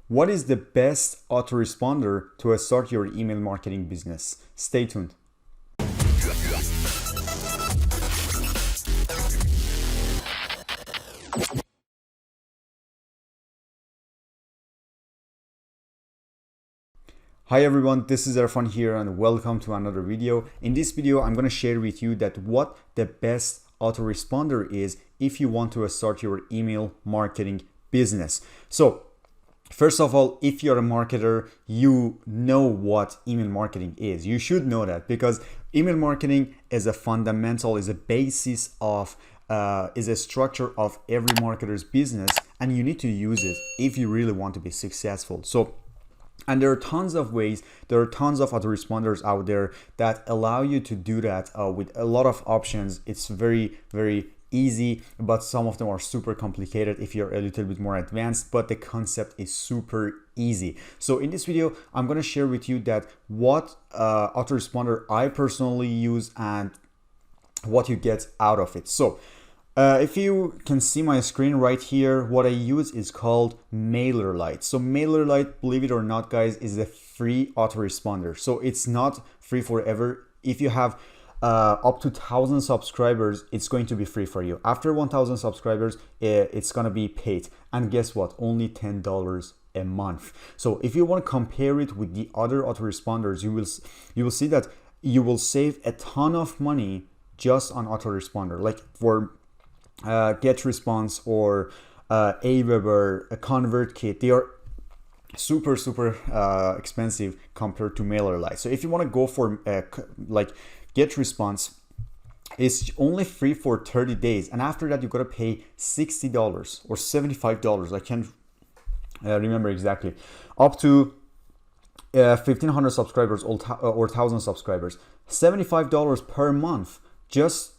What is the best autoresponder to start your email marketing business? Stay tuned. Hi everyone, this is Erfan here and welcome to another video. In this video, I'm going to share with you that what the best autoresponder is if you want to start your email marketing business. So first of all, if you're a marketer, you know what email marketing is. You should know that because email marketing is a fundamental, is a basis of, is a structure of every marketer's business, and you need to use it if you really want to be successful. And there are tons of ways, there are tons of autoresponders out there that allow you to do that with a lot of options. It's very, very easy, but some of them are super complicated if you're a little bit more advanced, but the concept is super easy. So in this video, I'm going to share with you that what autoresponder I personally use and what you get out of it. So if you can see my screen right here, what I use is called MailerLite. So MailerLite, believe it or not, guys, is a free autoresponder. So it's not free forever. If you have up to 1,000 subscribers, it's going to be free for you. After 1,000 subscribers, it's going to be paid. And guess what? Only $10 a month. So if you want to compare it with the other autoresponders, you will see that you will save a ton of money just on autoresponder. Like for GetResponse or Aweber, a ConvertKit, they are super expensive compared to MailerLite. So if you want to go for like GetResponse, it's only free for 30 days, and after that you gotta pay $60 or $75. I can't remember exactly, up to 1,500 subscribers or 1,000 subscribers, $75 per month. Just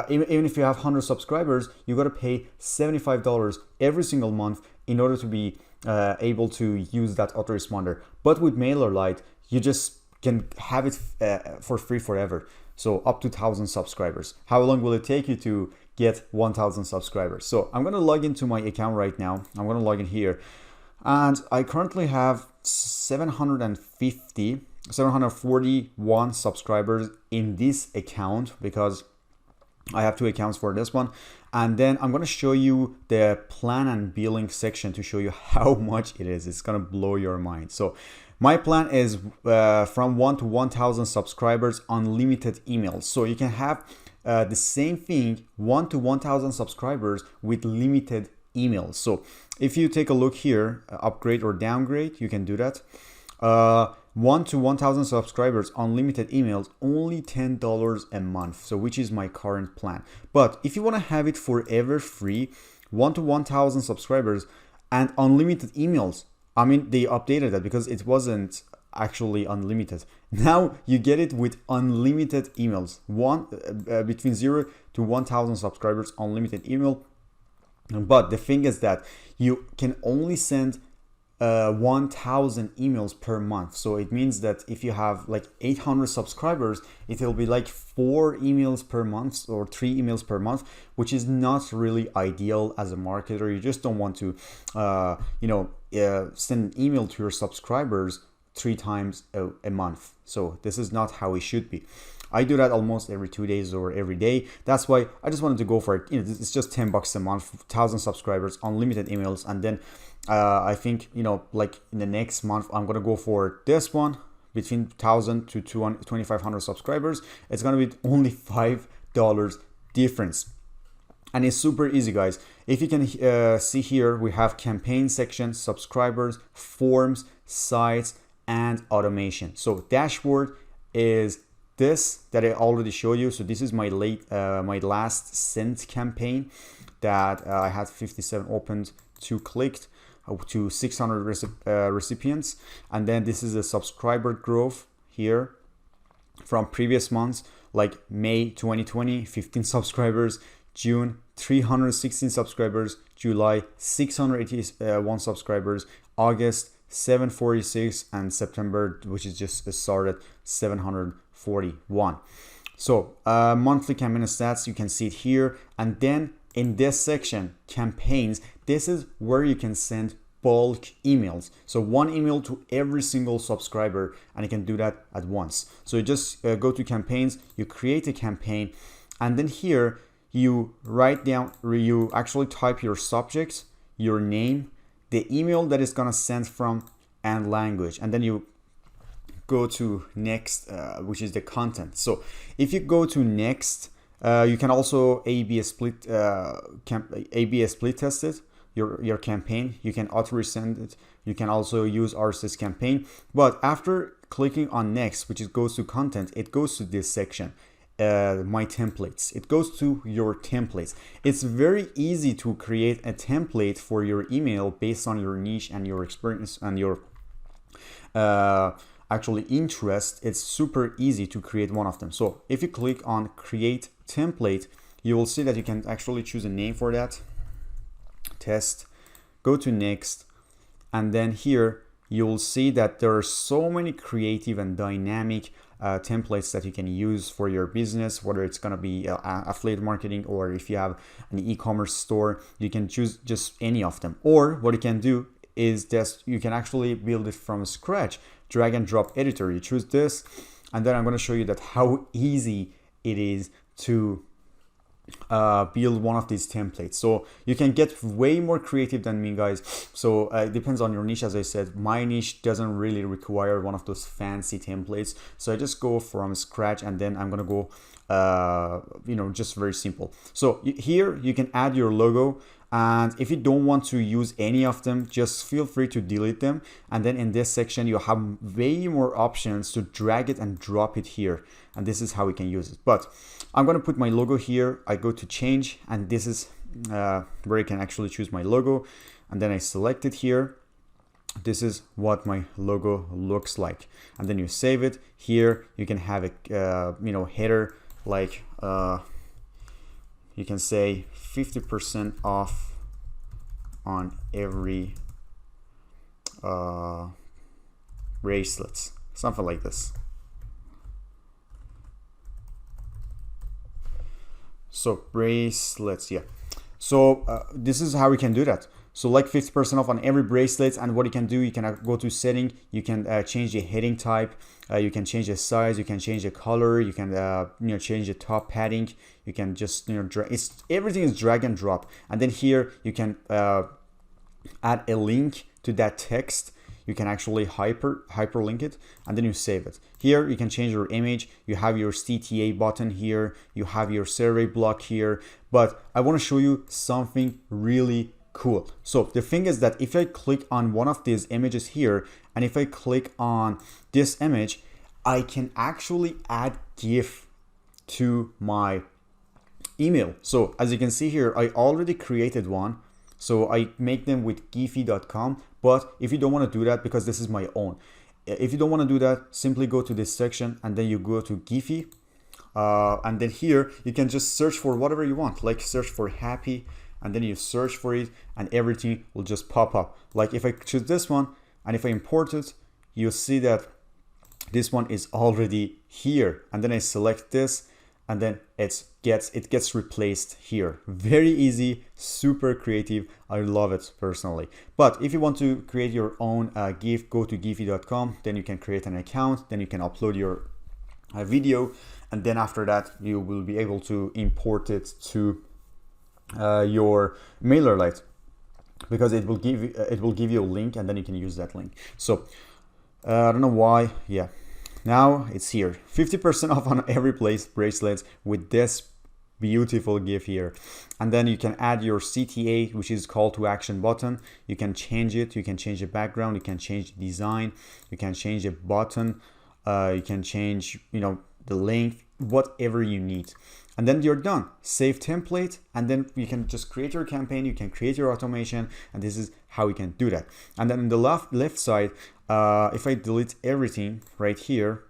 even if you have 100 subscribers, you got to pay $75 every single month in order to be able to use that autoresponder. But with MailerLite, you just can have it for free forever. So up to 1,000 subscribers. How long will it take you to get 1,000 subscribers? So I'm going to log into my account right now. I'm going to log in here. And I currently have 741 subscribers in this account because I have two accounts for this one. And then I'm going to show you the plan and billing section to show you how much it is. It's going to blow your mind. So my plan is from 1 to 1,000 subscribers, unlimited emails. So you can have the same thing, 1 to 1,000 subscribers with limited emails. So if you take a look here, upgrade or downgrade, you can do that. 1 to 1,000 subscribers, unlimited emails, only $10 a month. So which is my current plan. But if you want to have it forever free, 1 to 1,000 subscribers and unlimited emails, I mean, they updated that because it wasn't actually unlimited. Now you get it with unlimited emails, between 0 to 1,000 subscribers, unlimited email. But the thing is that you can only send 1,000 emails per month. So it means that if you have like 800 subscribers, it will be like 4 emails per month or 3 emails per month, which is not really ideal as a marketer. You just don't want to send an email to your subscribers 3 times a month. So this is not how it should be. I do that almost every 2 days or every day. That's why I just wanted to go for it. It's just $10 a month, 1,000 subscribers, unlimited emails, and then I think like in the next month I'm gonna go for this one between 1,000 to 2,500 subscribers. It's gonna be only $5 difference, and it's super easy, guys. If you can see here, we have campaign section, subscribers, forms, sites, and automation. So dashboard is this that I already showed you. So this is my last sent campaign that I had 57 opened, 2 clicked, to 600 recipients. And then this is the subscriber growth here from previous months, like May 2020, 15 subscribers, June 316 subscribers, July 681 subscribers, August 746, and September, which is just started, 741. So monthly campaign stats, you can see it here. And then in this section, campaigns, this is where you can send bulk emails. So one email to every single subscriber, and you can do that at once. So you just go to campaigns, you create a campaign, and then here you write down, you actually type your subject, your name, the email that is gonna send from, and language, and then you go to next, which is the content. So if you go to next, you can also A/B split test it, your campaign. You can auto resend it. You can also use RSS campaign. But after clicking on next, which is goes to content, it goes to this section, my templates. It goes to your templates. It's very easy to create a template for your email based on your niche and your experience and your actually interest. It's super easy to create one of them. So if you click on create template, you will see that you can actually choose a name for that. Test, go to next, and then here you will see that there are so many creative and dynamic templates that you can use for your business, whether it's going to be affiliate marketing, or if you have an e-commerce store, you can choose just any of them. Or what you can do is that you can actually build it from scratch, drag and drop editor. You choose this, and then I'm going to show you that how easy it is to build one of these templates. So you can get way more creative than me, guys. So it depends on your niche. As I said, my niche doesn't really require one of those fancy templates, so I just go from scratch, and then I'm gonna go just very simple. So here you can add your logo, and if you don't want to use any of them, just feel free to delete them. And then in this section you have way more options to drag it and drop it here, and this is how we can use it. But I'm going to put my logo here. I go to change, and this is where I can actually choose my logo, and then I select it here. This is what my logo looks like, and then you save it. Here you can have a header like you can say 50% off on every bracelets, something like this. So bracelets, yeah. So this is how we can do that. So like 50% off on every bracelet, and what you can do, you can go to setting, you can change the heading type, you can change the size, you can change the color, you can change the top padding, you can just everything is drag and drop. And then here you can add a link to that text. You can actually hyperlink it, and then you save it. Here you can change your image. You have your CTA button here. You have your survey block here. But I want to show you something really cool. So the thing is that if I click on one of these images here, and if I click on this image, I can actually add GIF to my email. So as you can see here, I already created one. So I make them with giphy.com. But if you don't want to do that, because this is my own, if you don't want to do that, simply go to this section, and then you go to Giphy, and then here you can just search for whatever you want, like search for happy, and then you search for it, and everything will just pop up. Like if I choose this one, and if I import it, you'll see that this one is already here, and then I select this, and then it gets replaced here. Very easy, super creative. I love it personally. But if you want to create your own GIF, go to giphy.com. Then you can create an account. Then you can upload your video, and then after that you will be able to import it to your MailerLite, because it will give you a link, and then you can use that link. So I don't know why. Yeah. Now it's here, 50% off on every bracelets with this beautiful GIF here. And then you can add your CTA, which is call to action button. You can change it. You can change the background. You can change the design. You can change the button. You can change, the length, whatever you need. And then you're done. Save template, and then you can just create your campaign. You can create your automation, and this is how you can do that. And then in the left side, if I delete everything right here,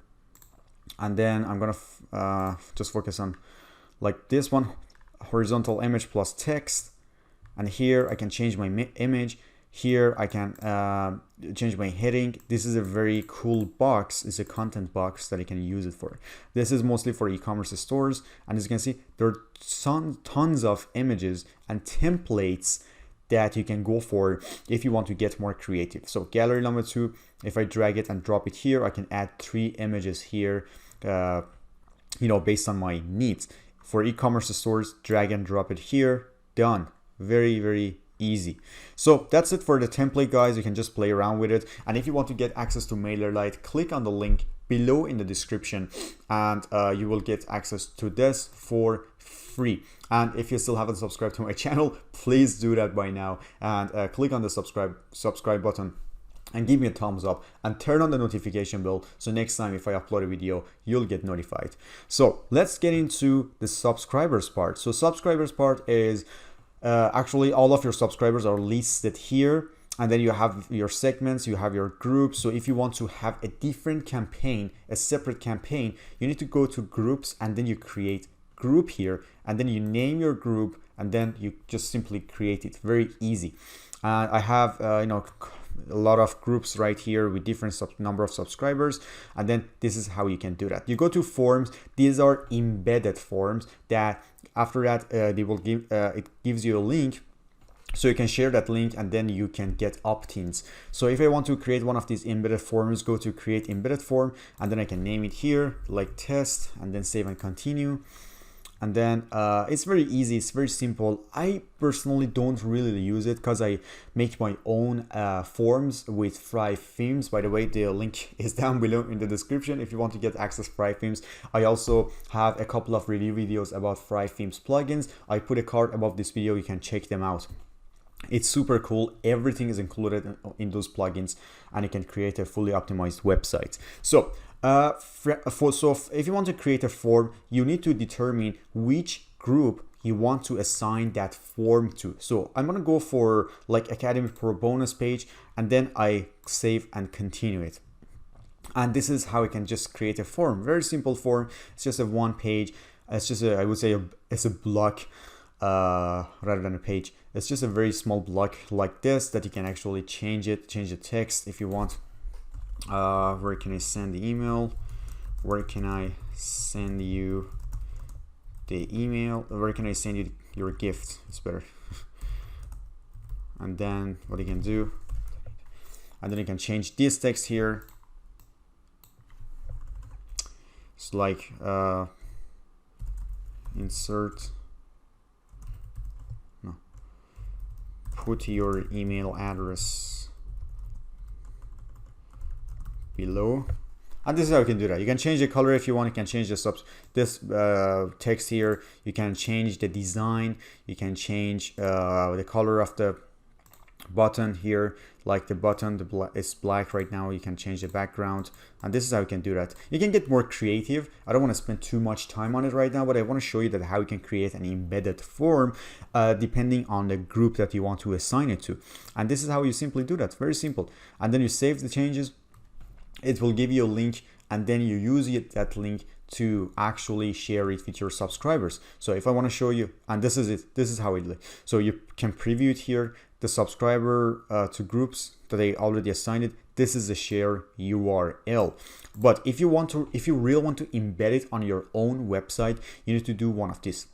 and then I'm gonna just focus on like this one, horizontal image plus text, and here I can change my image. Here I can change my heading. This is a very cool box. It's a content box that I can use it for. This is mostly for e-commerce stores, and as you can see, there are tons of images and templates that you can go for if you want to get more creative. So gallery number 2, if I drag it and drop it here, I can add 3 images here, based on my needs. For e-commerce stores, drag and drop it here, done. Very, very easy. So that's it for the template, guys. You can just play around with it. And if you want to get access to MailerLite, click on the link below in the description, and you will get access to this for free. And if you still haven't subscribed to my channel, please do that by now, and click on the subscribe button and give me a thumbs up and turn on the notification bell, so next time if I upload a video, you'll get notified. So let's get into the subscribers part. So subscribers part is actually all of your subscribers are listed here, and then you have your segments, you have your groups. So if you want to have a different campaign, a separate campaign, you need to go to groups, and then you create group here, and then you name your group, and then you just simply create it. Very easy. I have a lot of groups right here with different number of subscribers, and then this is how you can do that. You go to forms. These are embedded forms that after that they will give it gives you a link, so you can share that link, and then you can get opt-ins. So if I want to create one of these embedded forms, go to create embedded form, and then I can name it here like test, and then save and continue. And then it's very easy, it's very simple. I personally don't really use it because I make my own forms with Thrive themes. By the way, the link is down below in the description if you want to get access to Thrive themes. I also have a couple of review videos about Thrive themes plugins. I put a card above this video, you can check them out. It's super cool. Everything is included in those plugins, and you can create a fully optimized website. So if you want to create a form, you need to determine which group you want to assign that form to. So I'm gonna go for like Academy Pro bonus page, and then I save and continue it. And this is how I can just create a form. Very simple form. It's just a one page. It's just I would say it's a block rather than a page. It's just a very small block like this that you can actually change the text if you want. Where can I send the email? Where can I send you the email? Where can I send you your gift? It's better. And then what you can do, and then you can change this text here. It's like insert, no, put your email address below, and this is how you can do that. You can change the color if you want. You can change the text here. You can change the design. You can change the color of the button here, like the button is black right now. You can change the background, and this is how you can do that. You can get more creative. I don't want to spend too much time on it right now, but I want to show you that how you can create an embedded form depending on the group that you want to assign it to. And this is how you simply do that. Very simple. And then you save the changes. It will give you a link, and then you use that link to actually share it with your subscribers. So if I want to show you, and this is it, this is how it looks. So you can preview it here, the subscriber to groups that I already assigned it. This is the share URL. But if you really want to embed it on your own website, you need to do one of this.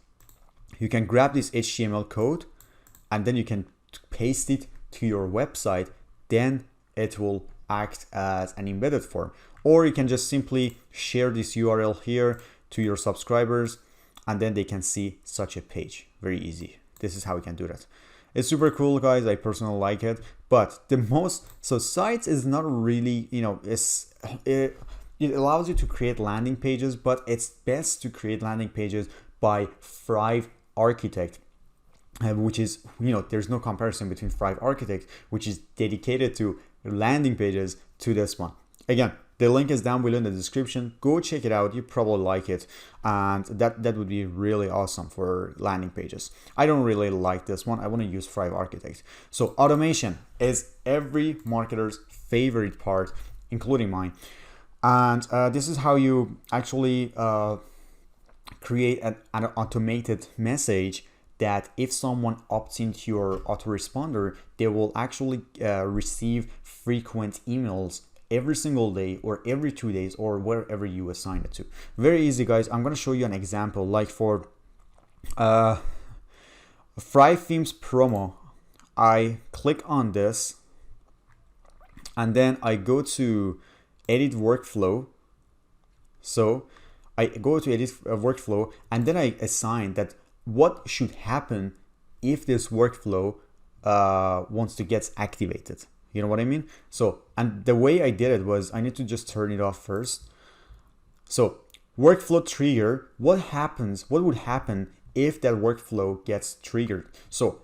You can grab this HTML code, and then you can paste it to your website. Then it will act as an embedded form. Or you can just simply share this URL here to your subscribers, and then they can see such a page. Very easy. This is how we can do that. It's super cool, guys. I personally like it. But so sites is not really, it allows you to create landing pages, but it's best to create landing pages by Thrive Architect, which is, there's no comparison between Thrive Architect, which is dedicated to landing pages, to this one. Again, the link is down below in the description. Go check it out. You probably like it, and that would be really awesome for landing pages. I don't really like this one. I want to use Thrive Architect. So automation is every marketer's favorite part, including mine. And this is how you actually create an automated message that if someone opts into your autoresponder, they will actually receive frequent emails every single day or every 2 days or wherever you assign it to. Very easy, guys. I'm going to show you an example. Like for Thrive Themes promo, I click on this, and then I go to edit workflow. So I go to edit workflow, and then I assign that what should happen if this workflow wants to get activated. You know what I mean? So, and the way I did it was I need to just turn it off first. So workflow trigger, what would happen if that workflow gets triggered? So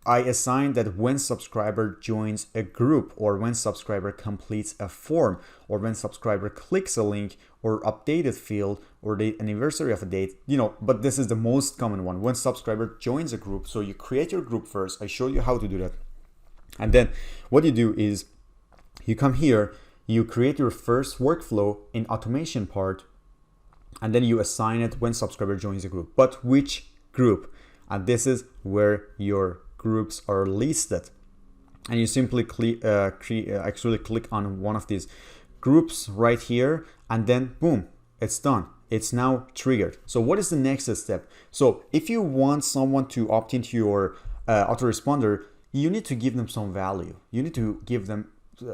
I assign that when subscriber joins a group, or when subscriber completes a form, or when subscriber clicks a link or updated field, or the anniversary of a date, you know, but this is the most common one, when subscriber joins a group. So you create your group first. I show you how to do that. And then what you do is you come here, you create your first workflow in automation part, and then you assign it when subscriber joins a group. But which group? And this is where your groups are listed. And you simply actually click on one of these groups right here, and then boom, it's done. It's now triggered. So what is the next step? So if you want someone to opt into your autoresponder, you need to give them some value. You need to give them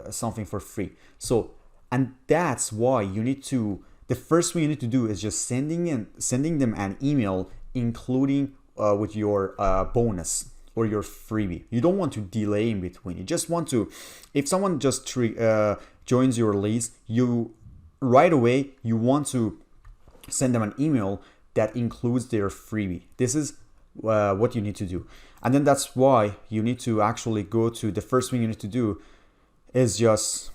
something for free. So, and that's why you need to, the first thing you need to do is just sending them an email, including with your bonus or your freebie. You don't want to delay in between. You just want to, if someone just joins your list, you right away, you want to send them an email that includes their freebie. This is what you need to do. And then that's why you need to actually go to, the first thing you need to do is just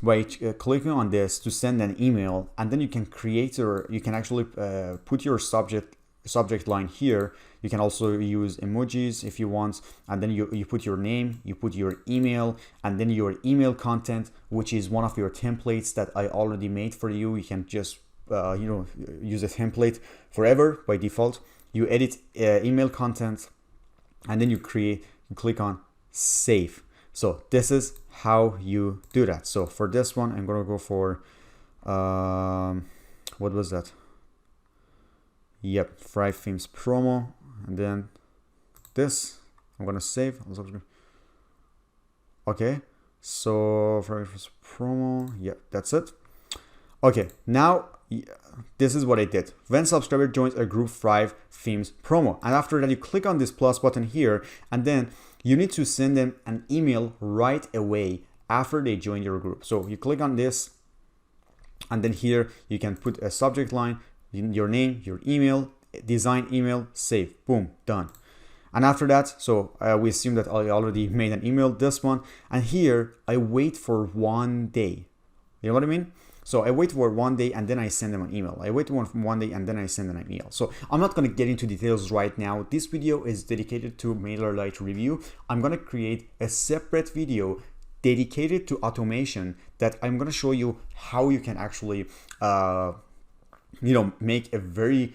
clicking on this to send an email, and then you can create, or you can actually put your subject line here. You can also use emojis if you want, and then you put your name, you put your email, and then your email content, which is one of your templates that I already made for you. You can just use a template forever by default. You edit email content, and then you click on save. So this is how you do that. So for this one, I'm gonna go for what was that? Yep, Thrive Themes promo, and then this I'm gonna save. Okay, so Thrive promo, yep, that's it. Okay, now this is what I did. When subscriber joins a group, Thrive Themes promo, and after that you click on this plus button here, and then you need to send them an email right away after they join your group. So you click on this, and then here you can put a subject line, your name, your email, design email, save, boom, done. And after that, so we assume that I already made an email, this one, and here I wait for 1 day. You know what I mean? So I wait for 1 day, and then I send them an email. I wait for 1 day, and then I send them an email. So I'm not going to get into details right now. This video is dedicated to MailerLite review. I'm going to create a separate video dedicated to automation that I'm going to show you how you can actually make a very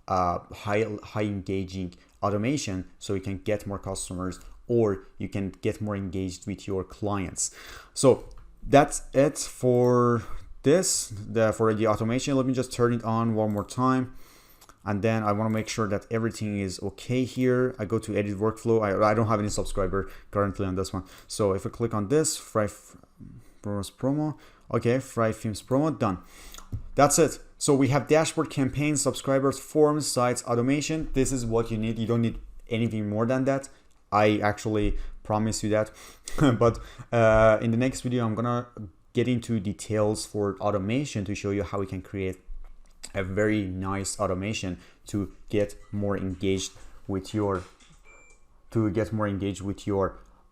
high engaging automation, so you can get more customers, or you can get more engaged with your clients. So that's it for this, for the automation. Let me just turn it on one more time, and then I want to make sure that everything is okay here. I go to edit workflow. I don't have any subscriber currently on this one, so if I click on this, Thrive promo, okay, Thrive Themes promo, done. That's it. So we have dashboard, campaigns, subscribers, forms, sites, automation. This is what you need. You don't need anything more than that. I actually promise you that. But in the next video, I'm gonna get into details for automation to show you how we can create a very nice automation to get more engaged with your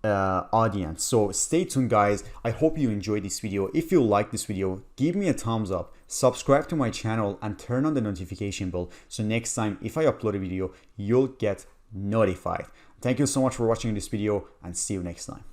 audience. So stay tuned, guys. I hope you enjoyed this video. If you like this video, give me a thumbs up, subscribe to my channel, and turn on the notification bell, so next time if I upload a video, you'll get notified. Thank you so much for watching this video, and see you next time.